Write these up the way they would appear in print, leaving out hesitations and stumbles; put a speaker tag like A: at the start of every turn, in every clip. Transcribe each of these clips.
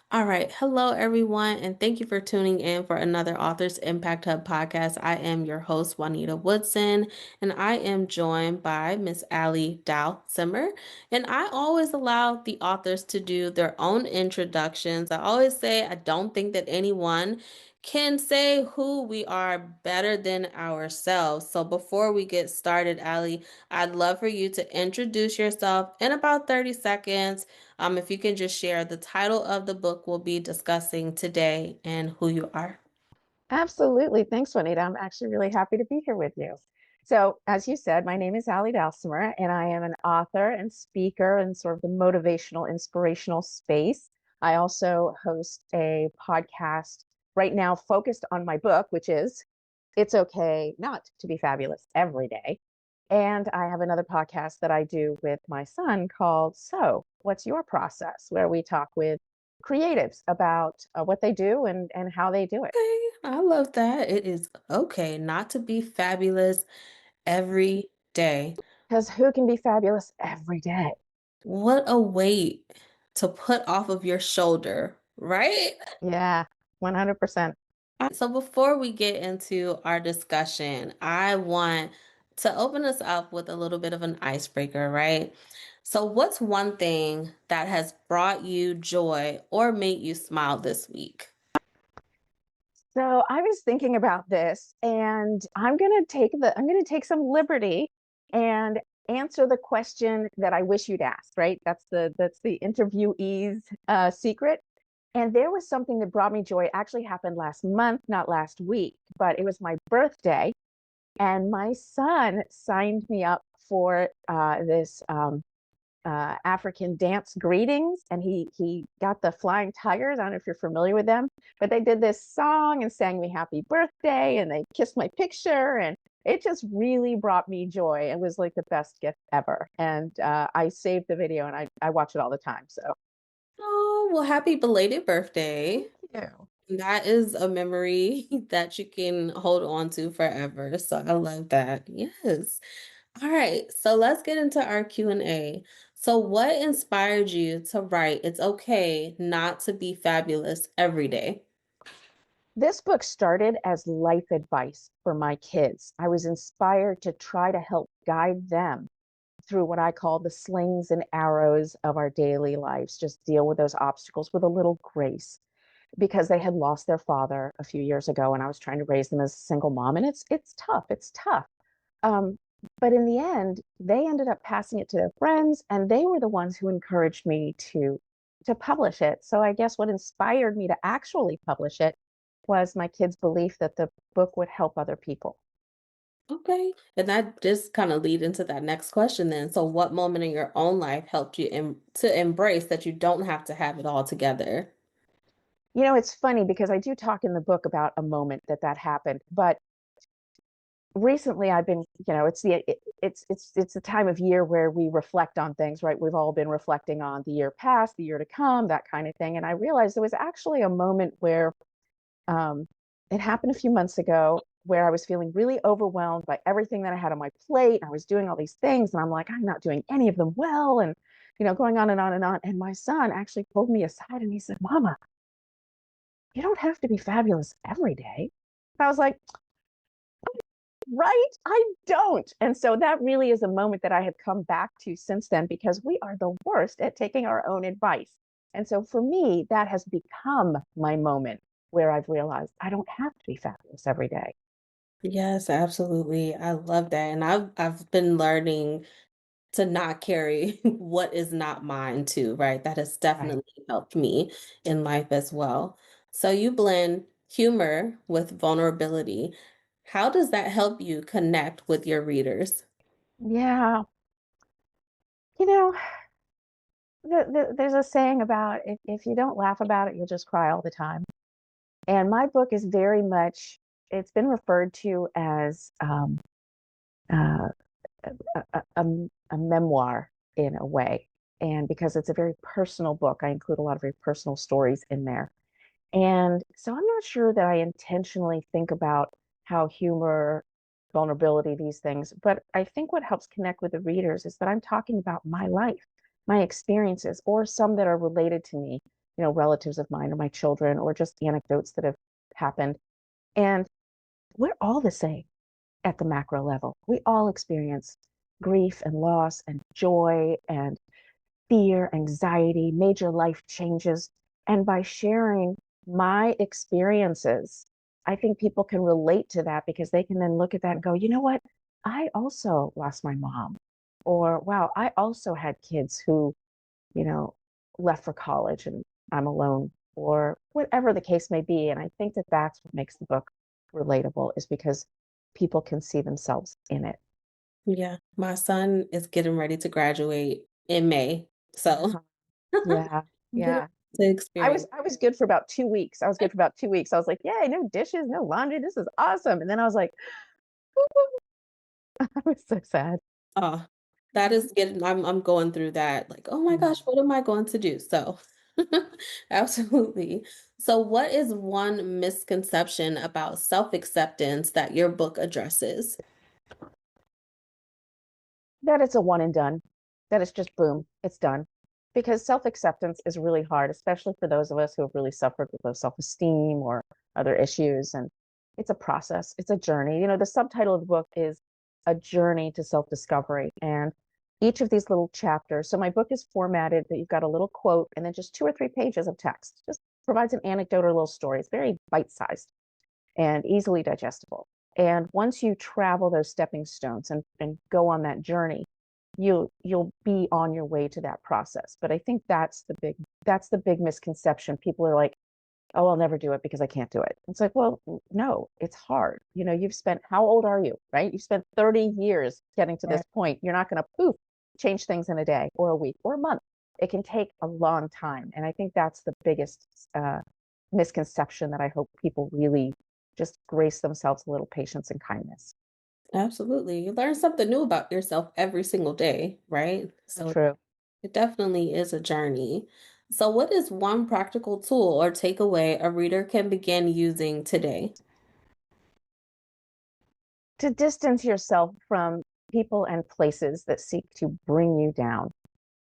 A: All right. Hello, everyone, and thank you for tuning in for another Authors Impact Hub podcast. I am your host, Juanita Woodson, and I am joined by Miss Allie Dalsimer. And I always allow the authors to do their own introductions. I always say I don't think that anyone can say who we are better than ourselves. So before we get started, Allie, I'd love for you to introduce yourself in about 30 seconds. If you can just share the title of the book we'll be discussing today and who you are.
B: Absolutely. Thanks, Juanita. I'm actually really happy to be here with you. So, as you said, my name is Allie Dalsimer, and I am an author and speaker in sort of the motivational, inspirational space. I also host a podcast right now focused on my book, which is It's Okay Not to Be Fabulous Every Day. And I have another podcast that I do with my son called So, What's Your Process? Where we talk with creatives about what they do and how they do it.
A: Okay, I love that. It is okay not to be fabulous every day.
B: Because who can be fabulous every day?
A: What a weight to put off of your shoulder, right?
B: Yeah, 100%.
A: So before we get into our discussion, I want to open us up with a little bit of an icebreaker, right? So what's one thing that has brought you joy or made you smile this week?
B: So I was thinking about this, and I'm gonna take some liberty and answer the question that I wish you'd asked, right? That's the interviewee's secret. And there was something that brought me joy. It actually happened last month, not last week, but it was my birthday. And my son signed me up for this African dance greetings, and he got the Flying Tigers. I don't know if you're familiar with them, but they did this song and sang me happy birthday, and they kissed my picture, and it just really brought me joy. It was like the best gift ever, and I saved the video and I watch it all the time. So
A: Oh, well, happy belated birthday.
B: thank you.
A: That is a memory that you can hold on to forever. So I love that. Yes. All right. So let's get into our Q&A. So what inspired you to write It's Okay Not to Be Fabulous Every Day?
B: This book started as life advice for my kids. I was inspired to try to help guide them through what I call the slings and arrows of our daily lives, just deal with those obstacles with a little grace because they had lost their father a few years ago, and I was trying to raise them as a single mom, and it's tough. It's tough. Um, but in the end, they ended up passing it to their friends, and they were the ones who encouraged me to publish it. So I guess what inspired me to actually publish it was my kids' belief that the book would help other people.
A: Okay. And that just kind of lead into that next question then. So what moment in your own life helped you to embrace that you don't have to have it all together?
B: You know, it's funny because I do talk in the book about a moment that happened, but recently I've been, it's the time of year where we reflect on things, right? We've all been reflecting on the year past, the year to come, that kind of thing. And I realized there was actually a moment where um, it happened a few months ago where I was feeling really overwhelmed by everything that I had on my plate. I was doing all these things, and I'm like, I'm not doing any of them well, and going on and on and on. And my son actually pulled me aside and he said, "Mama, you don't have to be fabulous every day." And I was like, right? I don't. And so that really is a moment that I have come back to since then because we are the worst at taking our own advice. And so for me, that has become my moment where I've realized I don't have to be fabulous every day.
A: Yes, absolutely. I love that. And I've been learning to not carry what is not mine too, right? That has
B: Right.
A: definitely helped me in life as well. So you blend humor with vulnerability. How does that help you connect with your readers?
B: Yeah. You know, there's a saying about if you don't laugh about it, you'll just cry all the time. And my book is very much, it's been referred to as uh, a memoir in a way. And because it's a very personal book, I include a lot of very personal stories in there. And so I'm not sure that I intentionally think about how humor, vulnerability, these things, but I think what helps connect with the readers is that I'm talking about my life, my experiences, or some that are related to me relatives of mine or my children or just anecdotes that have happened. And we're all the same at the macro level. We all experience grief and loss and joy and fear, anxiety, major life changes. And by sharing my experiences, I think people can relate to that because they can then look at that and go, you know what? I also lost my mom. Or, wow, I also had kids who, you know, left for college and I'm alone, or whatever the case may be. And I think that that's what makes the book relatable, is because people can see themselves in it.
A: Yeah, my son is getting ready to graduate in May, so
B: Uh-huh. Yeah,
A: I'm getting
B: yeah.
A: to
B: I was
A: experience.
B: I was good for about 2 weeks. I was good for about 2 weeks. I was like, yay, no dishes, no laundry. This is awesome. And then I was like, I was so sad.
A: Oh, that is getting I'm going through that, like, "Oh my
B: Mhm.
A: gosh, what am I going to do?" So, absolutely. So, what is one misconception about self-acceptance that your book addresses?
B: That it's a one and done, that it's just boom, it's done. Because self-acceptance is really hard, especially for those of us who have really suffered with low self-esteem or other issues. And it's a process, it's a journey. The subtitle of the book is A Journey to Self-Discovery. And each of these little chapters, so my book is formatted that you've got a little quote and then just 2 or 3 pages of text, just provides an anecdote or a little story. It's very bite-sized and easily digestible. And once you travel those stepping stones and go on that journey, you'll be on your way to that process. But I think that's the big misconception. People are like, oh, I'll never do it because I can't do it. It's like, well, no, it's hard. You've spent, how old are you? Right? You spent 30 years getting to this
A: Right.
B: point. You're not going to poof change things in a day or a week or a month. It can take a long time. And I think that's the biggest misconception that I hope people really just grace themselves a little patience and kindness.
A: Absolutely. You learn something new about yourself every single day, right?
B: So
A: So,
B: true.
A: it definitely is a journey. So, what is one practical tool or takeaway a reader can begin using today?
B: To distance yourself from people and places that seek to bring you down,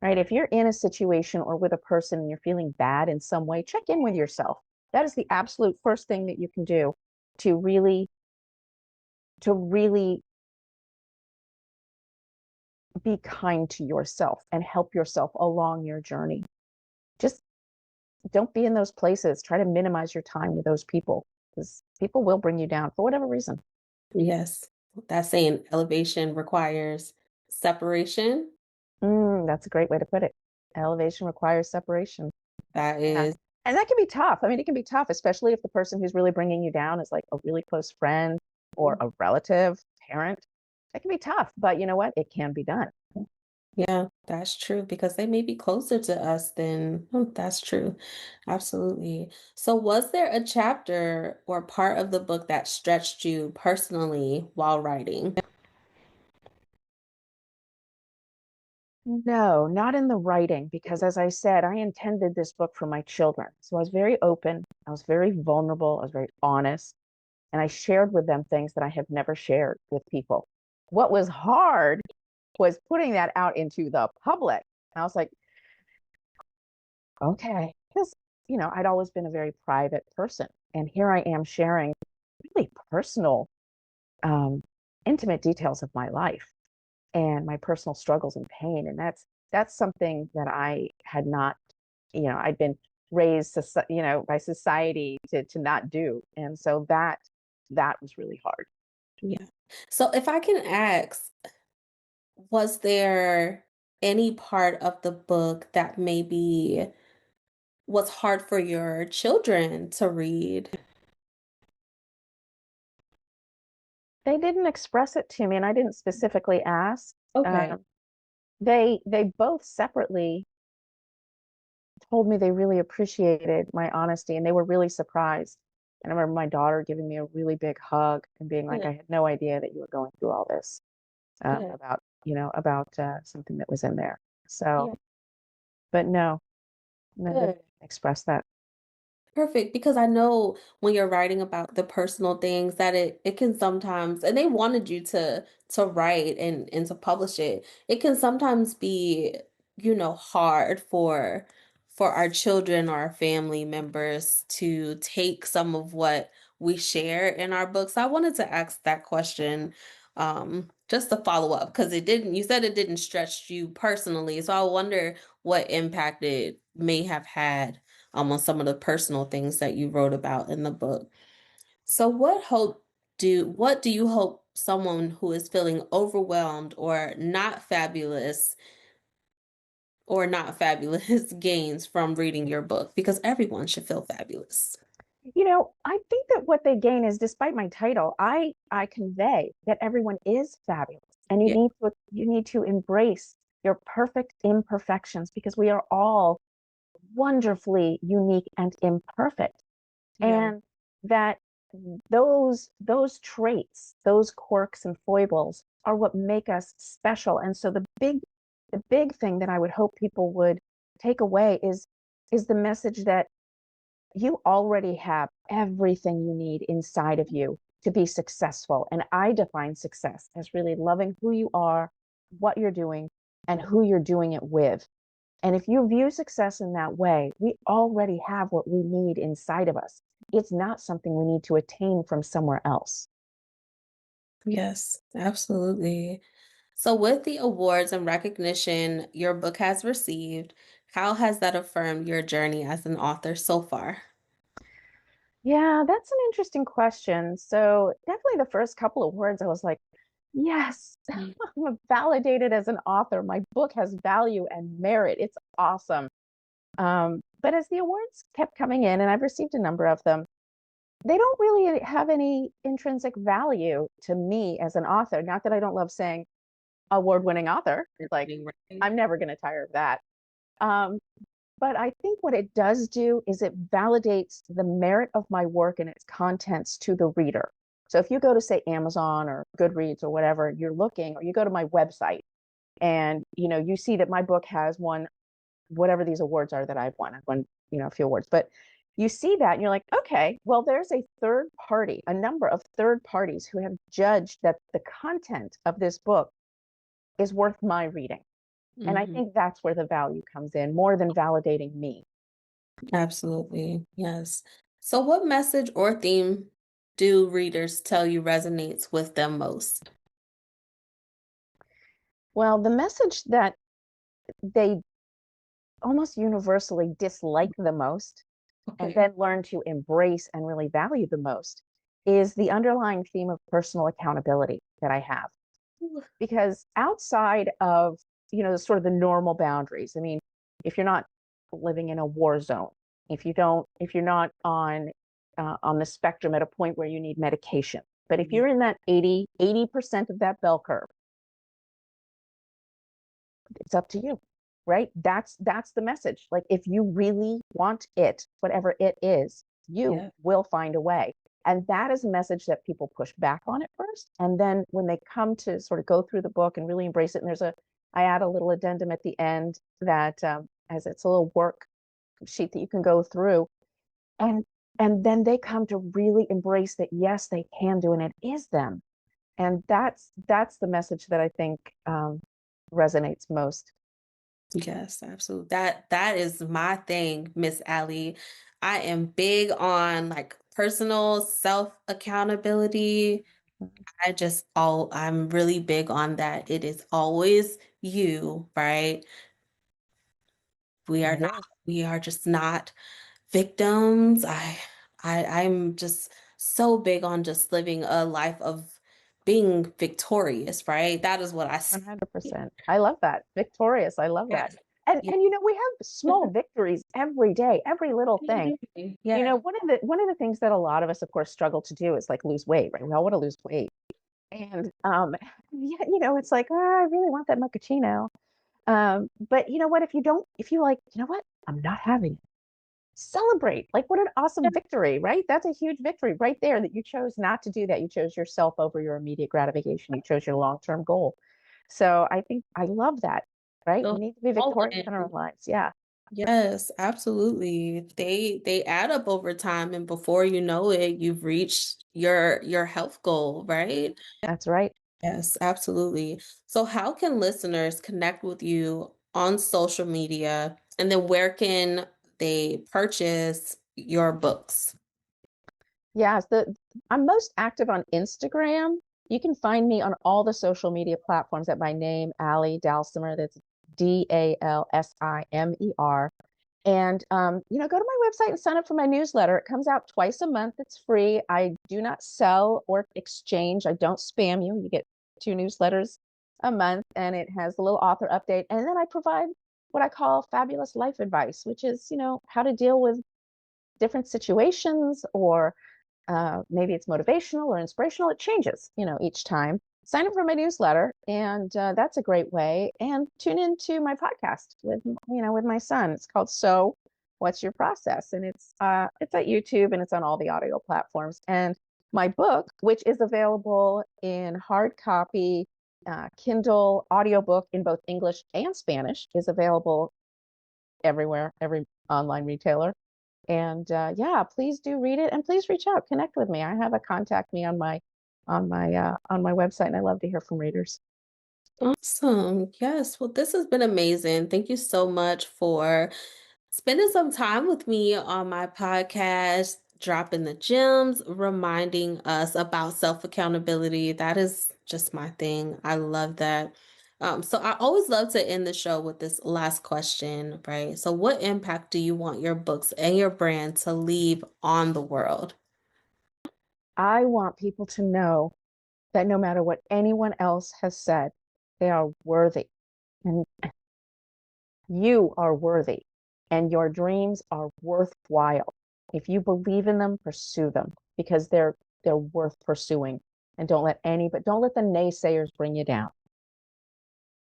B: right? If you're in a situation or with a person and you're feeling bad in some way, check in with yourself. That is the absolute first thing that you can do to really be kind to yourself and help yourself along your journey. Just don't be in those places. Try to minimize your time with those people because people will bring you down for whatever reason.
A: Yes, that saying elevation requires separation.
B: That's a great way to put it. Elevation requires separation.
A: That
B: Yeah.
A: is,
B: And that can be tough. I mean, it can be tough, especially if the person who's really bringing you down is like a really close friend or a relative, parent. That can be tough, but you know what? It can be done.
A: yeah, that's true because they may be closer to us than that's true. Absolutely. So, was there a chapter or part of the book that stretched you personally while writing?
B: No, not in the writing, because as I said, I intended this book for my children. So I was very open, I was very vulnerable, I was very honest, and I shared with them things that I have never shared with people. What was hard was putting that out into the public. And I was like, okay, because I'd always been a very private person, and here I am sharing really personal, um, intimate details of my life and my personal struggles and pain, and that's something that I had not, I'd been raised, by society to not do, and so that was really hard.
A: Yeah. So, if I can ask, was there any part of the book that maybe was hard for your children to read?
B: They didn't express it to me, and I didn't specifically ask.
A: Okay.
B: Um, they both separately told me they really appreciated my honesty and they were really surprised. And I remember my daughter giving me a really big hug and being like,
A: Good.
B: I had no idea that you were going through all this,
A: Good.
B: about something that was in there. So,
A: Yeah.
B: but no, no, they
A: Good.
B: didn't express that.
A: Perfect, because I know when you're writing about the personal things that it can sometimes, and they wanted you to write and to publish it. It can sometimes be, hard for our children or our family members to take some of what we share in our books? I wanted to ask that question just to follow up because you said it didn't stretch you personally. So I wonder what impact it may have had on some of the personal things that you wrote about in the book. So what do you hope someone who is feeling overwhelmed or not fabulous gains from reading your book? Because everyone should feel fabulous.
B: I think that what they gain is, despite my title, I convey that everyone is fabulous, and
A: Yeah.
B: you need to embrace your perfect imperfections, because we are all wonderfully unique and imperfect.
A: Yeah.
B: And that those traits, those quirks and foibles, are what make us special. And so the big thing that I would hope people would take away is the message that you already have everything you need inside of you to be successful. And I define success as really loving who you are, what you're doing, and who you're doing it with. And if you view success in that way, we already have what we need inside of us. It's not something we need to attain from somewhere else.
A: Yes, absolutely. So, with the awards and recognition your book has received, how has that affirmed your journey as an author so far?
B: Yeah, that's an interesting question. So, definitely the first couple of words, I was like, yes,
A: Mm.
B: I'm validated as an author. My book has value and merit. It's awesome. But as the awards kept coming in, and I've received a number of them, they don't really have any intrinsic value to me as an author. Not that I don't love saying award-winning author.
A: You're
B: Like,
A: reading right?
B: I'm never going to tire of that. Um, but I think what it does do is it validates the merit of my work and its contents to the reader. So if you go to, say, Amazon or Goodreads or whatever you're looking, or you go to my website and you see that my book has won whatever these awards are that I've won. I've won, a few awards, but you see that and you're like, okay, well, there's a number of third parties who have judged that the content of this book is worth my reading. And I
A: Mhm.
B: think that's where the value comes in, more than validating me.
A: Absolutely. Yes. So, what message or theme do readers tell you resonates with them most?
B: Well, the message that they almost universally dislike the most and
A: Okay.
B: then learn to embrace and really value the most is the underlying theme of personal accountability that I have.
A: Ooh.
B: Because outside of, the sort of the normal boundaries, I mean, if you're not living in a war zone, if you're not on the spectrum at a point where you need medication, but if
A: Yeah.
B: you're in that 80% of that bell curve, it's up to you, right? That's the message. Like, if you really want it, whatever it is, you
A: Yeah.
B: will find a way. And that is a message that people push back on at first, and then when they come to sort of go through the book and really embrace it, and I add a little addendum at the end that, as it's a little work sheet that you can go through, and then they come to really embrace that, yes, they can do, and it is them. And that's the message that I think resonates most.
A: Yes, absolutely. That is my thing, Miss Allie. I am big on like personal self accountability. I'm really big on that. It is always you, right? We are
B: It
A: not
B: is.
A: we are just not victims. I'm just so big on just living a life of being victorious, right? That is what I see.
B: 100%. I love that. Victorious. I love that.
A: Yes.
B: And we have small victories every day, every little thing.
A: Yeah.
B: One of the things that a lot of us, of course, struggle to do is like lose weight, right? We all want to lose weight. And yeah, it's like, I really want that mochaccino. But you know what? If you like, what? I'm not having it. Celebrate. Like, what an awesome victory, right? That's a huge victory right there, that you chose not to do that. You chose yourself over your immediate gratification. You chose your long-term goal. So I think I love that, right?
A: Those
B: We need to be
A: small
B: victorious in our
A: wins.
B: own lives. Yeah,
A: Yes, absolutely. They add up over time and before you know it, you've reached your health goal, right?
B: that's right.
A: Yes, absolutely. So how can listeners connect with you on social media And then where can they purchase your books?
B: Yes, I'm most active on Instagram. You can find me on all the social media platforms at my name, Allie Dalsimer. That's Dalsimer. And go to my website and sign up for my newsletter. It comes out twice a month. It's free. I do not sell or exchange. I don't spam you. You get two newsletters a month, and it has a little author update. And then I provide what I call fabulous life advice, which is, how to deal with different situations, or maybe it's motivational or inspirational. It changes, each time. Sign up for my newsletter, and that's a great way. And tune into my podcast with my son. It's called So What's Your Process? And it's at YouTube, and it's on all the audio platforms. And my book, which is available in hard copy, Kindle, audiobook in both English and Spanish, is available everywhere, every online retailer. And yeah, please do read it, and please reach out, connect with me. I have a contact me on my website, and I love to hear from readers.
A: Awesome. Yes. Well, this has been amazing. Thank you so much for spending some time with me on my podcast, dropping the gems, reminding us about self accountability. That is just my thing. I love that. So I always love to end the show with this last question, right? So, what impact do you want your books and your brand to leave on the world?
B: I want people to know that no matter what anyone else has said, they are worthy, and you are worthy, and your dreams are worthwhile. If you believe in them, pursue them, because they're worth pursuing. And don't let the naysayers bring you down.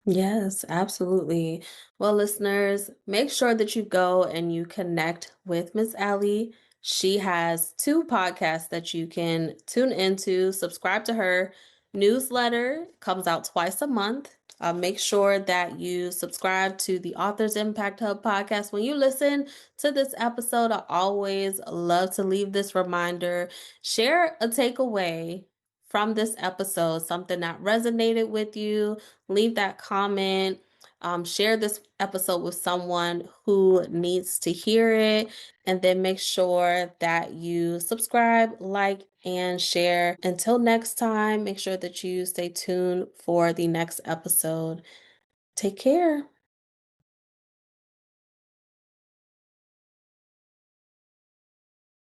A: Yes, absolutely. Well, listeners, make sure that you go and you connect with Miss Allie. She has two podcasts that you can tune into. Subscribe to her newsletter, comes out twice a month. Make sure that you subscribe to the Authors Impact Hub podcast. When you listen to this episode, I always love to leave this reminder. Share a takeaway from this episode, something that resonated with you. Leave that comment. Share this episode with someone who needs to hear it. And then make sure that you subscribe, like, and share. Until next time, make sure that you stay tuned for the next episode. Take care.